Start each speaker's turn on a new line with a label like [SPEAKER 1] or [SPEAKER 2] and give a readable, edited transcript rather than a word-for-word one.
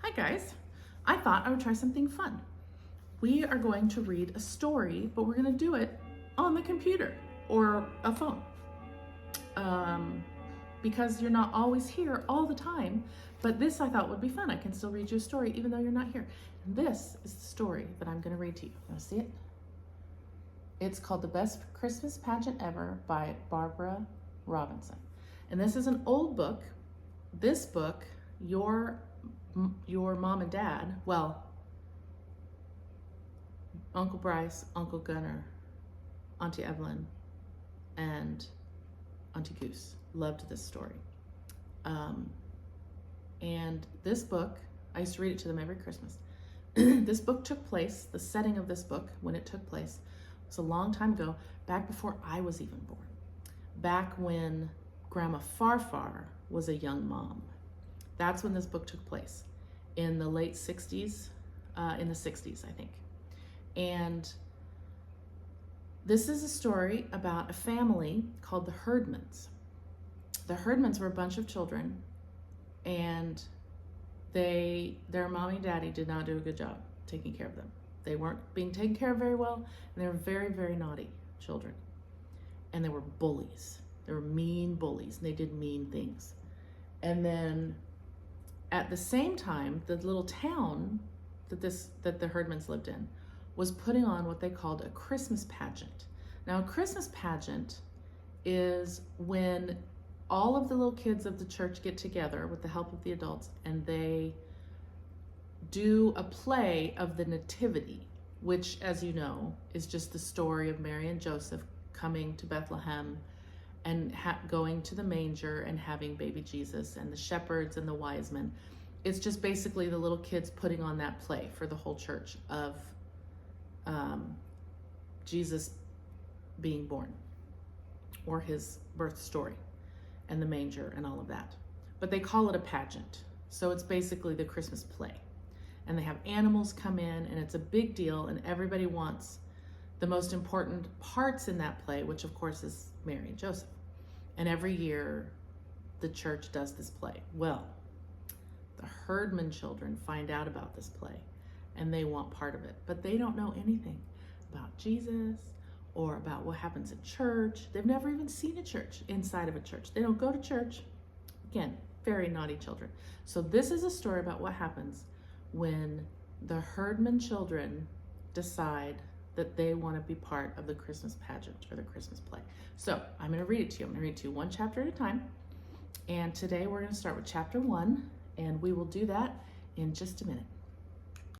[SPEAKER 1] Hi guys, I thought I would try something fun. We are going to read a story, but we're going to do it on the computer or a phone. Because you're not always here all the time, but this I thought would be fun. I can still read you a story even though you're not here. And this is the story that I'm going to read to you. Want to see it? It's called The Best Christmas Pageant Ever by Barbra Robinson. And this is an old book. This book, your mom and dad, well, Uncle Bryce, Uncle Gunnar, Auntie Evelyn, and Auntie Goose loved this story. And this book, I used to read it to them every Christmas. This book took place, the setting of this book, when it took place, was a long time ago, back before I was even born. Back when Grandma Farfar was a young mom. That's when this book took place, in the late 60s, in the 60s, I think. And this is a story about a family called the Herdmans. The Herdmans were a bunch of children, and their mommy and daddy did not do a good job taking care of them. They weren't being taken care of very well, and they were very, very naughty children. And they were bullies. They were mean bullies, and they did mean things. And then at the same time, the little town that the Herdmans lived in was putting on what they called a Christmas pageant. Now, a Christmas pageant is when all of the little kids of the church get together with the help of the adults, and they do a play of the Nativity, which, as you know, is just the story of Mary and Joseph coming to Bethlehem and going to the manger and having baby Jesus, and the shepherds and the wise men. It's just basically the little kids putting on that play for the whole church of Jesus being born, or his birth story, and the manger and all of that. But they call it a pageant. So it's basically the Christmas play. And they have animals come in, and it's a big deal, and everybody wants the most important parts in that play, which of course is Mary and Joseph. And every year the church does this play. Well, the Herdman children find out about this play, and they want part of it, but they don't know anything about Jesus or about what happens in church. They've never even seen a church, inside of a church. They don't go to church. Again, very naughty children. So this is a story about what happens when the Herdman children decide that they want to be part of the Christmas pageant or the Christmas play. So I'm going to read it to you. I'm going to read it to you one chapter at a time. And today we're going to start with chapter 1, and we will do that in just a minute.